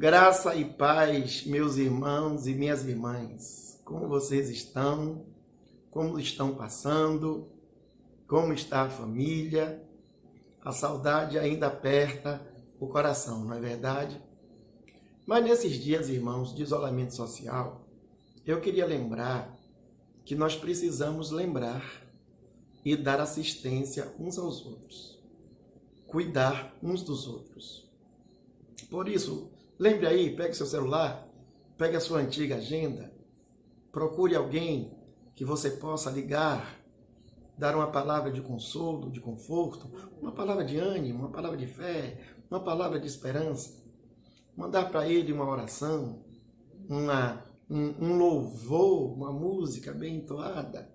Graça e paz, meus irmãos e minhas irmãs. Como vocês estão? Como estão passando? Como está a família? A saudade ainda aperta o coração, não é verdade? Mas nesses dias, irmãos, de isolamento social, eu queria lembrar que nós precisamos lembrar e dar assistência uns aos outros. Cuidar uns dos outros. Por isso, lembre aí, pegue seu celular, pegue a sua antiga agenda, procure alguém que você possa ligar, dar uma palavra de consolo, de conforto, uma palavra de ânimo, uma palavra de fé, uma palavra de esperança, mandar para ele uma oração, um louvor, uma música bem entoada.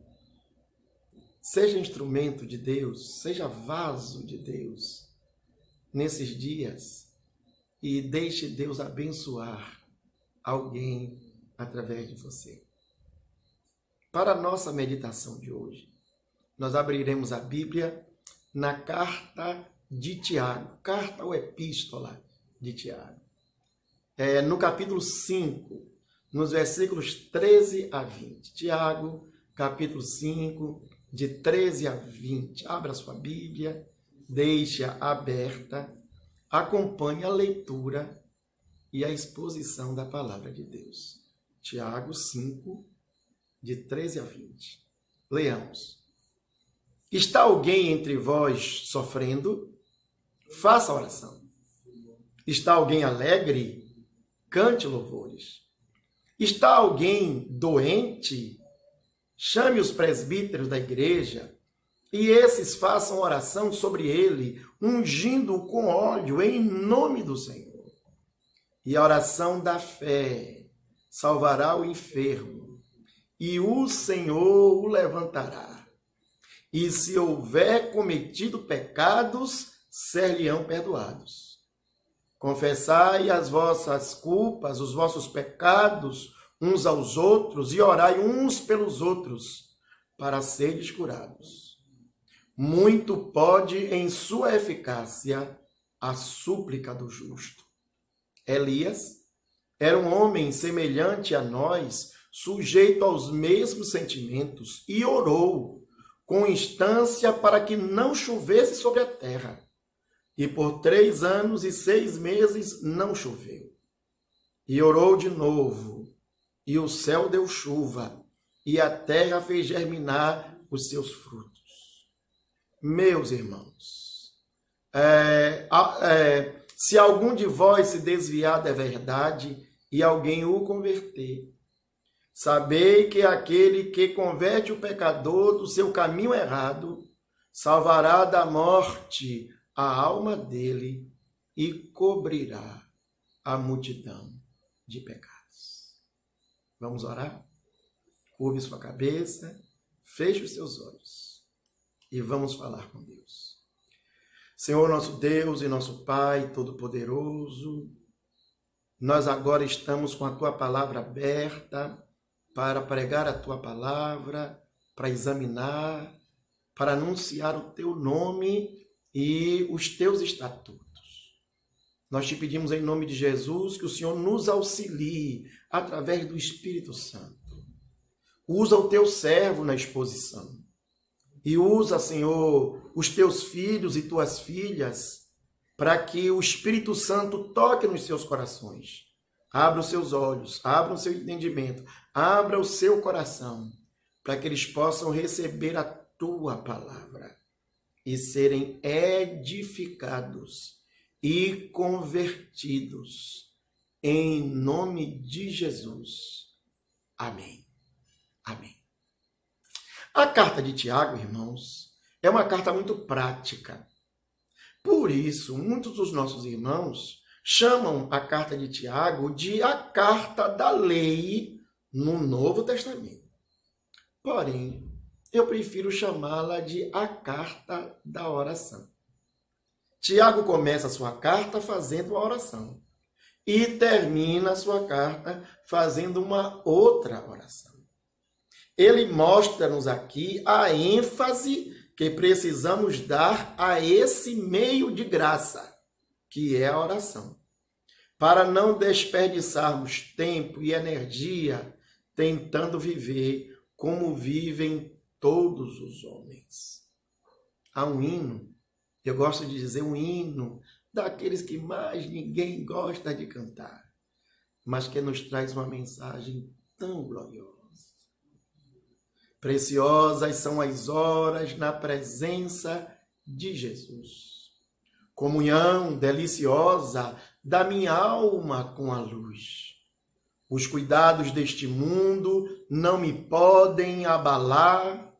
Seja instrumento de Deus, seja vaso de Deus nesses dias e deixe Deus abençoar alguém através de você. Para a nossa meditação de hoje, nós abriremos a Bíblia na carta de Tiago, carta ou epístola de Tiago. No capítulo 5, nos versículos 13 a 20. Tiago, capítulo 5, de 13 a 20. Abra sua Bíblia, deixe-a aberta, acompanhe a leitura e a exposição da palavra de Deus. Tiago 5, de 13 a 20. Leamos. Está alguém entre vós sofrendo? Faça oração. Está alguém alegre? Cante louvores. Está alguém doente? Chame os presbíteros da igreja e esses façam oração sobre ele, ungindo-o com óleo em nome do Senhor. E a oração da fé salvará o enfermo, e o Senhor o levantará. E se houver cometido pecados, ser-lhe-ão perdoados. Confessai as vossas culpas, os vossos pecados uns aos outros, e orai uns pelos outros, para seres curados. Muito pode em sua eficácia a súplica do justo. Elias era um homem semelhante a nós, sujeito aos mesmos sentimentos, e orou com instância para que não chovesse sobre a terra. E por 3 anos e 6 meses não choveu. E orou de novo, e o céu deu chuva, e a terra fez germinar os seus frutos. Meus irmãos, se algum de vós se desviar da verdade e alguém o converter, sabei que aquele que converte o pecador do seu caminho errado, salvará da morte a alma dele e cobrirá a multidão de pecados. Vamos orar? Curve sua cabeça, feche os seus olhos e vamos falar com Deus. Senhor, nosso Deus e nosso Pai Todo-Poderoso, nós agora estamos com a Tua palavra aberta para pregar a Tua palavra, para examinar, para anunciar o Teu nome e os Teus estatutos. Nós te pedimos em nome de Jesus que o Senhor nos auxilie através do Espírito Santo. Usa o Teu servo na exposição. E usa, Senhor, os Teus filhos e Tuas filhas para que o Espírito Santo toque nos seus corações. Abra os seus olhos, abra o seu entendimento, abra o seu coração para que eles possam receber a Tua palavra e serem edificados e convertidos, em nome de Jesus. Amém. Amém. A carta de Tiago, irmãos, é uma carta muito prática. Por isso, muitos dos nossos irmãos chamam a carta de Tiago de a carta da lei no Novo Testamento. Porém, eu prefiro chamá-la de a carta da oração. Tiago começa a sua carta fazendo uma oração e termina a sua carta fazendo uma outra oração. Ele mostra-nos aqui a ênfase que precisamos dar a esse meio de graça, que é a oração. para não desperdiçarmos tempo e energia tentando viver como vivem todos os homens. Há um hino, eu gosto de dizer um hino, daqueles que mais ninguém gosta de cantar, mas que nos traz uma mensagem tão gloriosa. Preciosas são as horas na presença de Jesus. Comunhão deliciosa da minha alma com a luz. Os cuidados deste mundo não me podem abalar,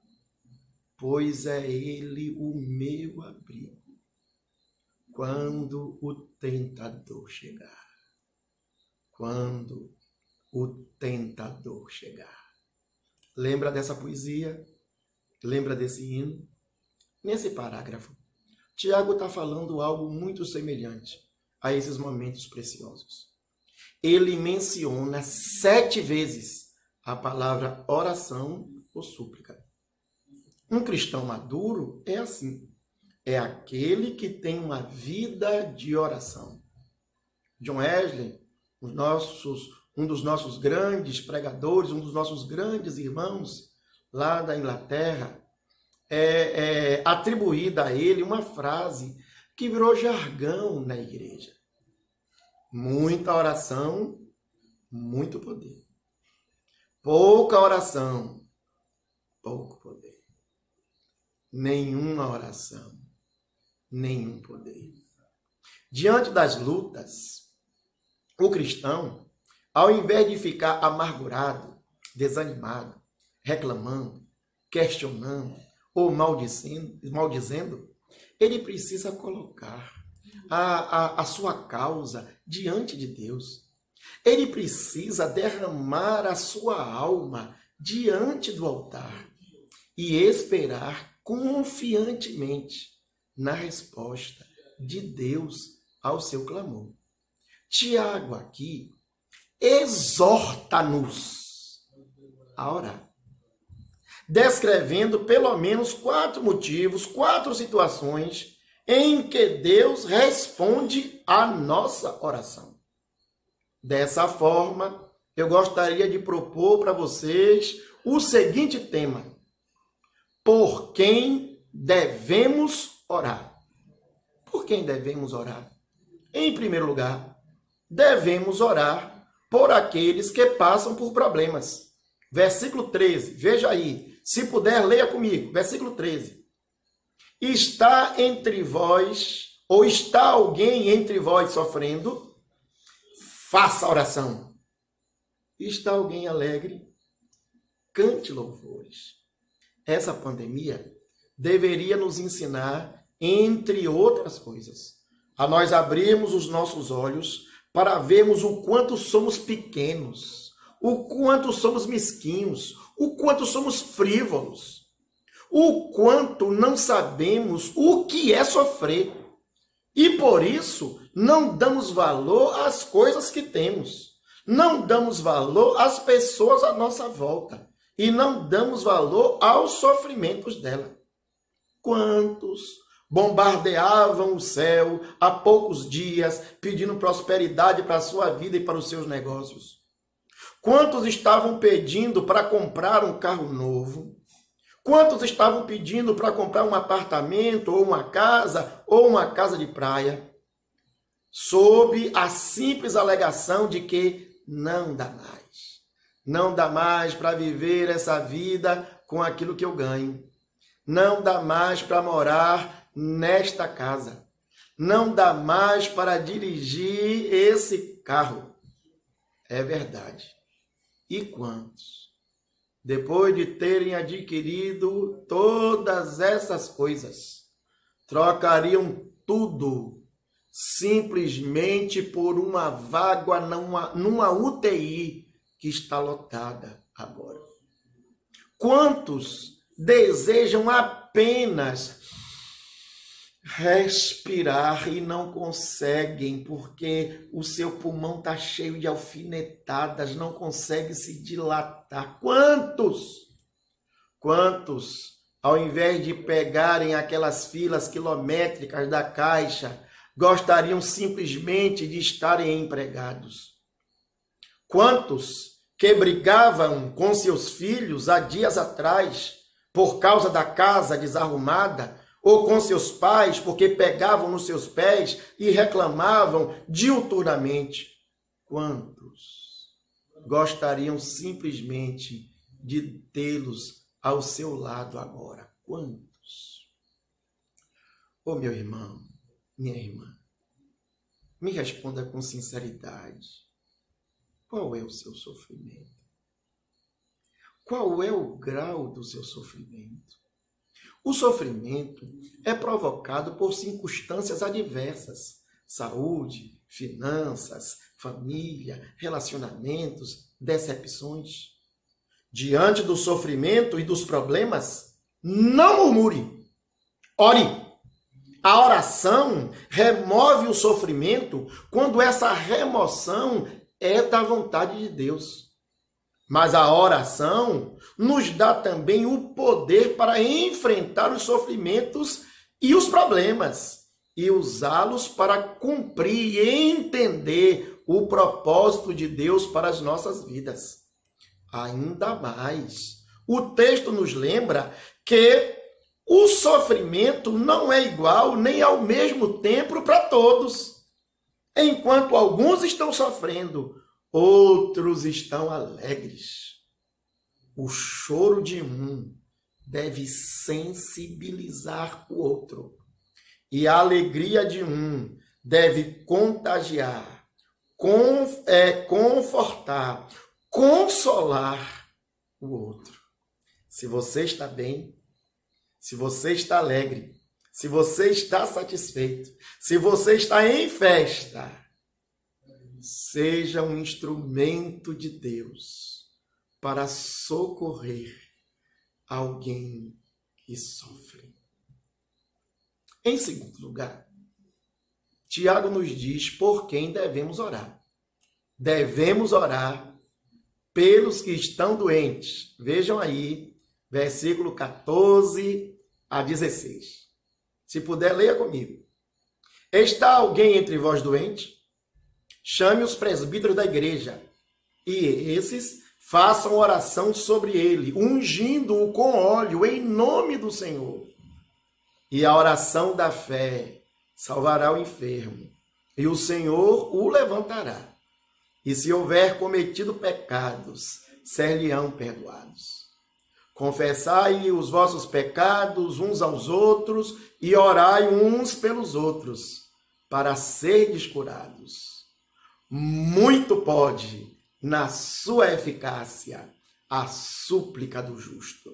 pois é Ele o meu abrigo quando o tentador chegar. Quando o tentador chegar. Lembra dessa poesia? Lembra desse hino? Nesse parágrafo, Tiago está falando algo muito semelhante a esses momentos preciosos. Ele menciona 7 vezes a palavra oração ou súplica. Um cristão maduro é assim. É aquele que tem uma vida de oração. John Wesley, um dos nossos grandes pregadores, um dos nossos grandes irmãos lá da Inglaterra, atribuída a ele uma frase que virou jargão na igreja. Muita oração, muito poder. Pouca oração, pouco poder. Nenhuma oração, nenhum poder. Diante das lutas, o cristão, ao invés de ficar amargurado, desanimado, reclamando, questionando ou maldizendo, ele precisa colocar a sua causa diante de Deus. Ele precisa derramar a sua alma diante do altar e esperar confiantemente na resposta de Deus ao seu clamor. Tiago aqui exorta-nos a orar, descrevendo pelo menos 4 motivos, 4 situações em que Deus responde à nossa oração. Dessa forma, eu gostaria de propor para vocês o seguinte tema: por quem devemos orar? Por quem devemos orar? Em primeiro lugar, devemos orar por aqueles que passam por problemas. Versículo 13, veja aí. Se puder, leia comigo. Versículo 13. Está entre vós, ou está alguém entre vós sofrendo? Faça oração. Está alguém alegre? Cante louvores. Essa pandemia deveria nos ensinar, entre outras coisas, a nós abrirmos os nossos olhos para vermos o quanto somos pequenos, o quanto somos mesquinhos, o quanto somos frívolos, o quanto não sabemos o que é sofrer. E por isso não damos valor às coisas que temos, não damos valor às pessoas à nossa volta e não damos valor aos sofrimentos dela. Quantos bombardeavam o céu há poucos dias, pedindo prosperidade para a sua vida e para os seus negócios? Quantos estavam pedindo para comprar um carro novo? Quantos estavam pedindo para comprar um apartamento, ou uma casa de praia? Sob a simples alegação de que não dá mais. Não dá mais para viver essa vida com aquilo que eu ganho. Não dá mais para morar nesta casa. Não dá mais para dirigir esse carro. É verdade. E quantos, depois de terem adquirido todas essas coisas, trocariam tudo simplesmente por uma vaga numa UTI que está lotada agora? Quantos desejam apenas respirar e não conseguem porque o seu pulmão está cheio de alfinetadas, não consegue se dilatar? Quantos, ao invés de pegarem aquelas filas quilométricas da Caixa, gostariam simplesmente de estarem empregados? Quantos que brigavam com seus filhos há dias atrás por causa da casa desarrumada, ou com seus pais porque pegavam nos seus pés e reclamavam diuturnamente? Quantos gostariam simplesmente de tê-los ao seu lado agora? Quantos? Ô meu irmão, minha irmã, me responda com sinceridade. Qual é o seu sofrimento? Qual é o grau do seu sofrimento? O sofrimento é provocado por circunstâncias adversas: saúde, finanças, família, relacionamentos, decepções. Diante do sofrimento e dos problemas, não murmure, ore. A oração remove o sofrimento quando essa remoção é da vontade de Deus. Mas a oração nos dá também o poder para enfrentar os sofrimentos e os problemas e usá-los para cumprir e entender o propósito de Deus para as nossas vidas. Ainda mais, o texto nos lembra que o sofrimento não é igual nem ao mesmo tempo para todos. Enquanto alguns estão sofrendo, outros estão alegres. O choro de um deve sensibilizar o outro. E a alegria de um deve contagiar, confortar, consolar o outro. Se você está bem, se você está alegre, se você está satisfeito, se você está em festa, seja um instrumento de Deus para socorrer alguém que sofre. Em segundo lugar, Tiago nos diz por quem devemos orar. Devemos orar pelos que estão doentes. Vejam aí, versículo 14 a 16. Se puder, leia comigo. Está alguém entre vós doente? Chame os presbíteros da igreja, e esses façam oração sobre ele, ungindo-o com óleo em nome do Senhor. E a oração da fé salvará o enfermo, e o Senhor o levantará. E se houver cometido pecados, ser-lhe-ão perdoados. Confessai os vossos pecados uns aos outros e orai uns pelos outros, para serdes curados. Muito pode, na sua eficácia, a súplica do justo.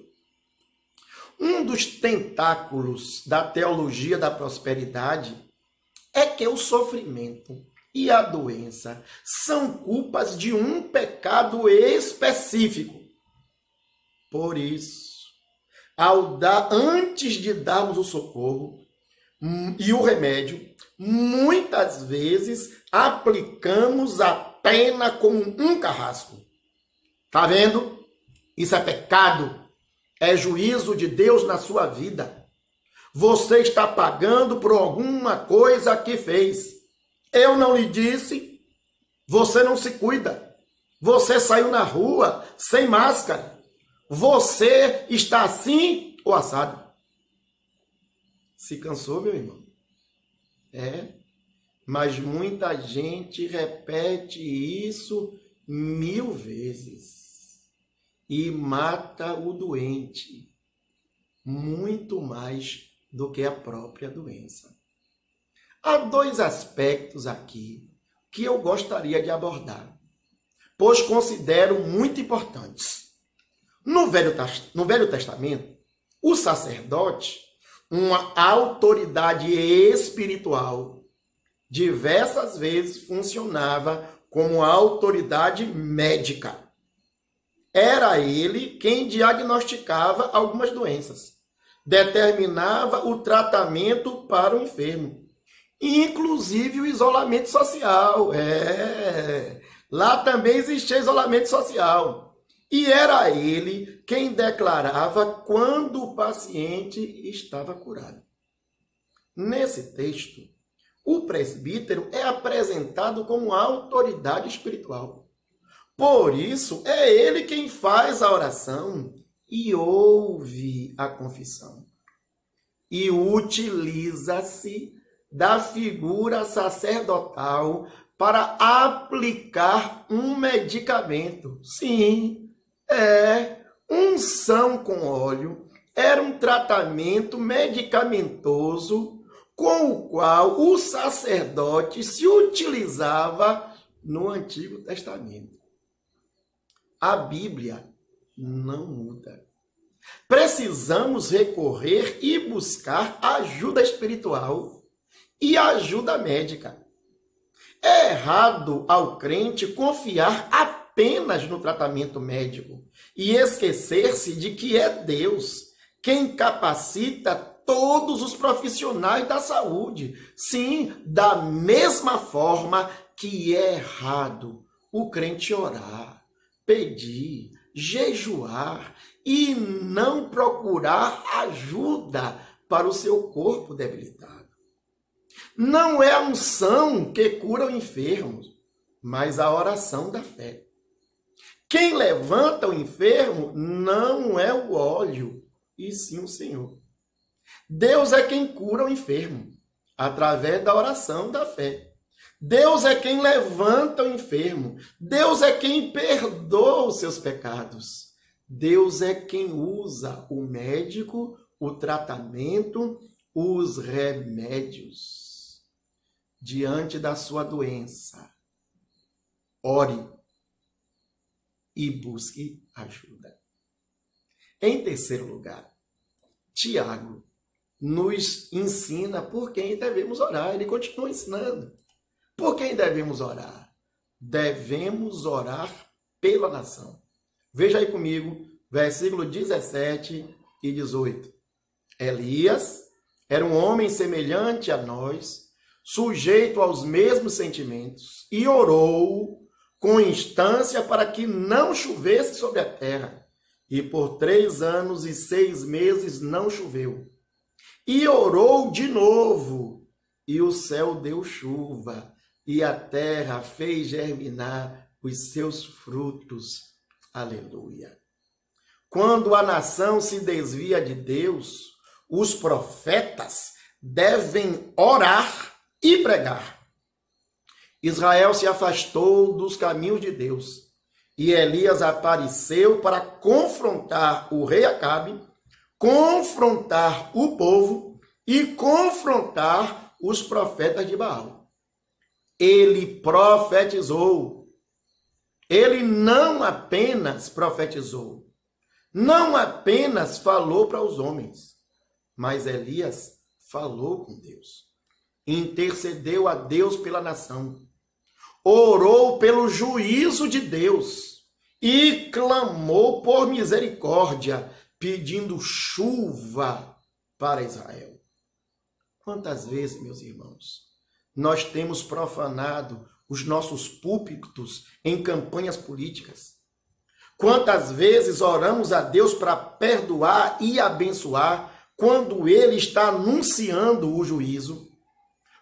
Um dos tentáculos da teologia da prosperidade é que o sofrimento e a doença são culpas de um pecado específico. Por isso, antes de darmos o socorro e o remédio, muitas vezes aplicamos a pena como um carrasco. Tá vendo? Isso é pecado. É juízo de Deus na sua vida. Você está pagando por alguma coisa que fez. Eu não lhe disse. Você não se cuida. Você saiu na rua sem máscara. Você está assim ou assado. Se cansou, meu irmão? Mas muita gente repete isso 1000 vezes e mata o doente muito mais do que a própria doença. Há 2 aspectos aqui que eu gostaria de abordar, pois considero muito importantes. No Velho Testamento, o sacerdote, uma autoridade espiritual, diversas vezes funcionava como autoridade médica. Era ele quem diagnosticava algumas doenças, determinava o tratamento para o enfermo, inclusive o isolamento social. Lá também existia isolamento social. E era ele quem declarava quando o paciente estava curado. Nesse texto, o presbítero é apresentado como autoridade espiritual. Por isso, é ele quem faz a oração e ouve a confissão. E utiliza-se da figura sacerdotal para aplicar um medicamento. Sim, unção com óleo era um tratamento medicamentoso com o qual o sacerdote se utilizava no Antigo Testamento. A Bíblia não muda. Precisamos recorrer e buscar ajuda espiritual e ajuda médica. É errado ao crente confiar apenas no tratamento médico e esquecer-se de que é Deus quem capacita todos os profissionais da saúde. Sim, da mesma forma que é errado o crente orar, pedir, jejuar e não procurar ajuda para o seu corpo debilitado. Não é a unção que cura o enfermo, mas a oração da fé. Quem levanta o enfermo não é o óleo, e sim o Senhor. Deus é quem cura o enfermo, através da oração da fé. Deus é quem levanta o enfermo. Deus é quem perdoa os seus pecados. Deus é quem usa o médico, o tratamento, os remédios. Diante da sua doença, ore e busque ajuda. Em terceiro lugar, Tiago nos ensina por quem devemos orar. Ele continua ensinando. Por quem devemos orar? Devemos orar pela nação. Veja aí comigo, versículo 17 e 18. Elias era um homem semelhante a nós, sujeito aos mesmos sentimentos, e orou com instância para que não chovesse sobre a terra. E por 3 anos e 6 meses não choveu. E orou de novo, e o céu deu chuva, e a terra fez germinar os seus frutos. Aleluia. Quando a nação se desvia de Deus, os profetas devem orar e pregar. Israel se afastou dos caminhos de Deus, e Elias apareceu para confrontar o rei Acabe, confrontar o povo e confrontar os profetas de Baal. Ele profetizou. Ele não apenas profetizou, não apenas falou para os homens, mas Elias falou com Deus. Intercedeu a Deus pela nação. Orou pelo juízo de Deus e clamou por misericórdia, pedindo chuva para Israel. Quantas vezes, meus irmãos, nós temos profanado os nossos púlpitos em campanhas políticas? Quantas vezes oramos a Deus para perdoar e abençoar quando Ele está anunciando o juízo?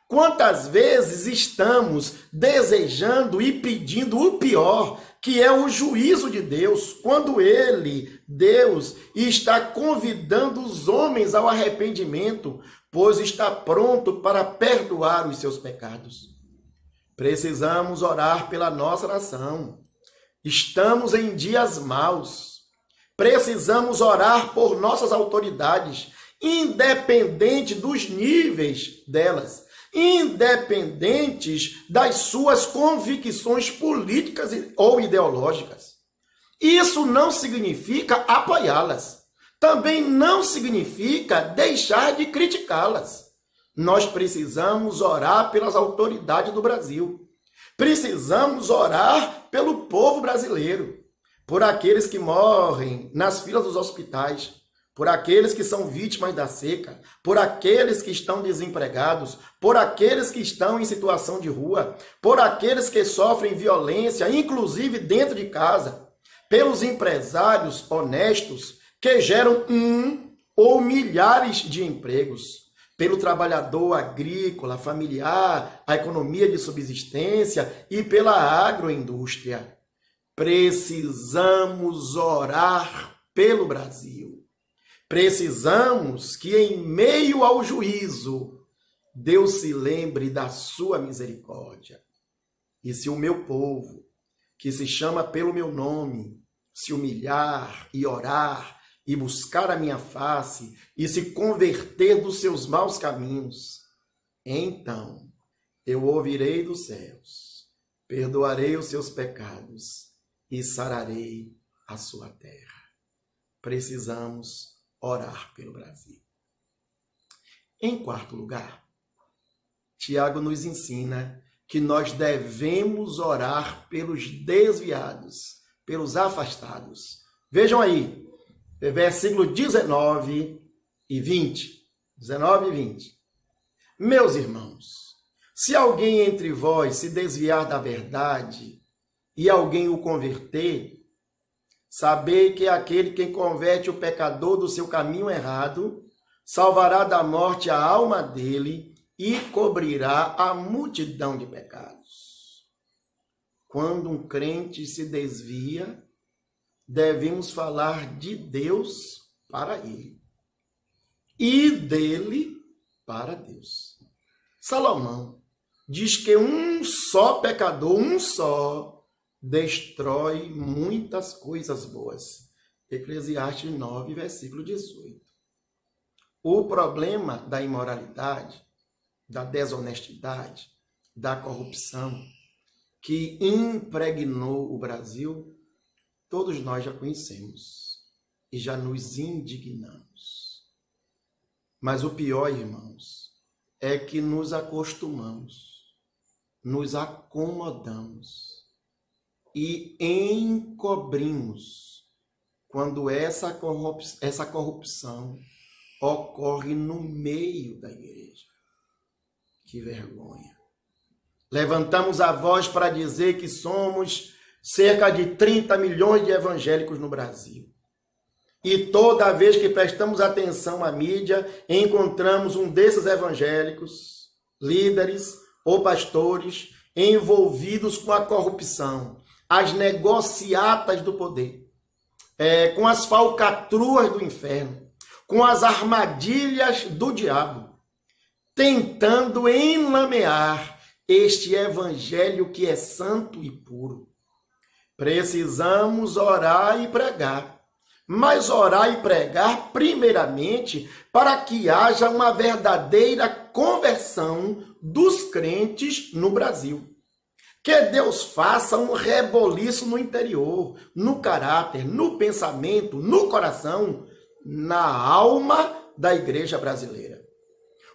Quantas vezes estamos desejando e pedindo o pior, que é o juízo de Deus, quando Ele, Deus, está convidando os homens ao arrependimento, pois está pronto para perdoar os seus pecados? Precisamos orar pela nossa nação. Estamos em dias maus. Precisamos orar por nossas autoridades, independente dos níveis delas, independentes das suas convicções políticas ou ideológicas. Isso não significa apoiá-las. Também não significa deixar de criticá-las. Nós precisamos orar pelas autoridades do Brasil. Precisamos orar pelo povo brasileiro, por aqueles que morrem nas filas dos hospitais, por aqueles que são vítimas da seca, por aqueles que estão desempregados, por aqueles que estão em situação de rua, por aqueles que sofrem violência, inclusive dentro de casa, pelos empresários honestos que geram um ou milhares de empregos, pelo trabalhador agrícola, familiar, a economia de subsistência e pela agroindústria. Precisamos orar pelo Brasil. Precisamos que, em meio ao juízo, Deus se lembre da sua misericórdia. E se o meu povo, que se chama pelo meu nome, se humilhar e orar e buscar a minha face e se converter dos seus maus caminhos, então eu ouvirei dos céus, perdoarei os seus pecados e sararei a sua terra. Precisamos orar pelo Brasil. Em quarto lugar, Tiago nos ensina que nós devemos orar pelos desviados, pelos afastados. Vejam aí, versículo 19 e 20. 19 e 20. Meus irmãos, se alguém entre vós se desviar da verdade e alguém o converter, sabei que aquele que converte o pecador do seu caminho errado salvará da morte a alma dele e cobrirá a multidão de pecados. Quando um crente se desvia, devemos falar de Deus para ele e dele para Deus. Salomão diz que um só pecador, um só, destrói muitas coisas boas. Eclesiastes 9, versículo 18. O problema da imoralidade, da desonestidade, da corrupção que impregnou o Brasil, todos nós já conhecemos e já nos indignamos. Mas o pior, irmãos, é que nos acostumamos, nos acomodamos e encobrimos quando essa corrupção ocorre no meio da igreja. Que vergonha. Levantamos a voz para dizer que somos cerca de 30 milhões de evangélicos no Brasil. E toda vez que prestamos atenção à mídia, encontramos um desses evangélicos, líderes ou pastores, envolvidos com a corrupção, as negociatas do poder, com as falcatruas do inferno, com as armadilhas do diabo, tentando enlamear este evangelho que é santo e puro. Precisamos orar e pregar, mas orar e pregar primeiramente para que haja uma verdadeira conversão dos crentes no Brasil. Que Deus faça um reboliço no interior, no caráter, no pensamento, no coração, na alma da igreja brasileira.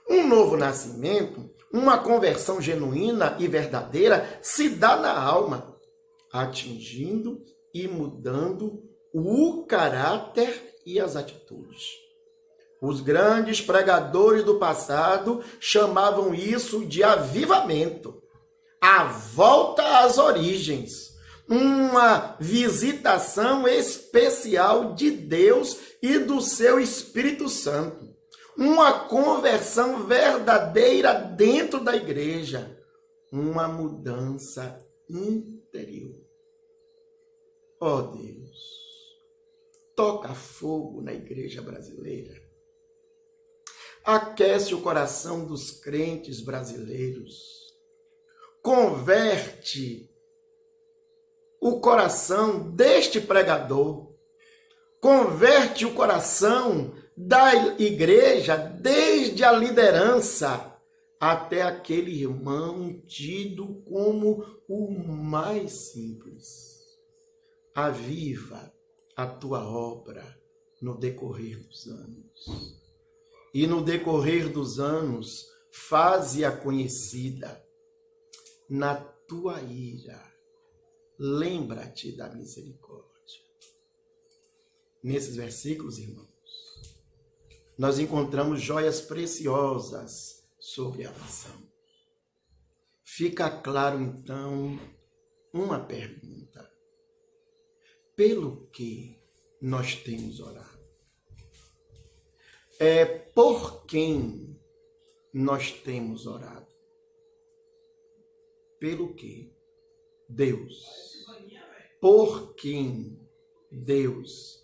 Um novo nascimento, uma conversão genuína e verdadeira se dá na alma, atingindo e mudando o caráter e as atitudes. Os grandes pregadores do passado chamavam isso de avivamento, a volta às origens, uma visitação especial de Deus e do seu Espírito Santo, uma conversão verdadeira dentro da igreja, uma mudança interior. Ó Deus, toca fogo na igreja brasileira. Aquece o coração dos crentes brasileiros. Converte o coração deste pregador. Converte o coração da igreja, desde a liderança até aquele irmão tido como o mais simples. Aviva a tua obra no decorrer dos anos. E no decorrer dos anos, faze-a conhecida. Na tua ira, lembra-te da misericórdia. Nesses versículos, irmãos, nós encontramos joias preciosas sobre a nação. Fica claro, então, uma pergunta. Pelo que nós temos orado? Por quem nós temos orado. Pelo que Deus, por quem Deus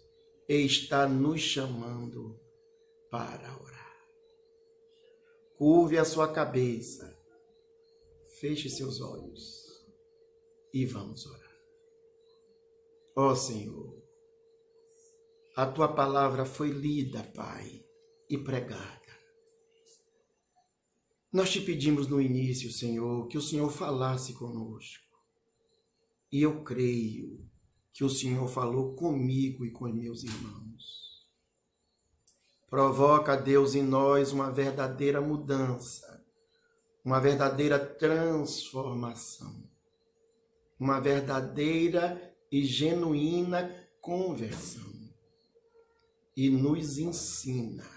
está nos chamando para orar. Curve a sua cabeça, feche seus olhos e vamos orar. Ó Senhor, a tua palavra foi lida, Pai, e pregada. Nós te pedimos no início, Senhor, que o Senhor falasse conosco. E eu creio que o Senhor falou comigo e com meus irmãos. Provoca, Deus, em nós uma verdadeira mudança, uma verdadeira transformação, uma verdadeira e genuína conversão. E nos ensina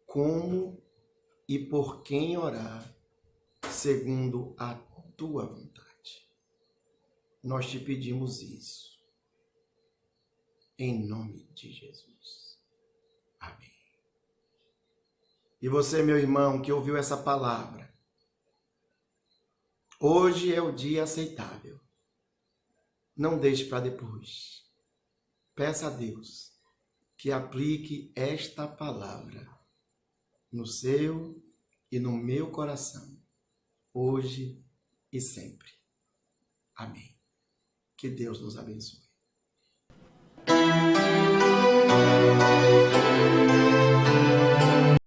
como e por quem orar, segundo a tua vontade. Nós te pedimos isso, em nome de Jesus. Amém. E você, meu irmão, que ouviu essa palavra, hoje é o dia aceitável. Não deixe para depois. Peça a Deus que aplique esta palavra no seu e no meu coração, hoje e sempre. Amém. Que Deus nos abençoe.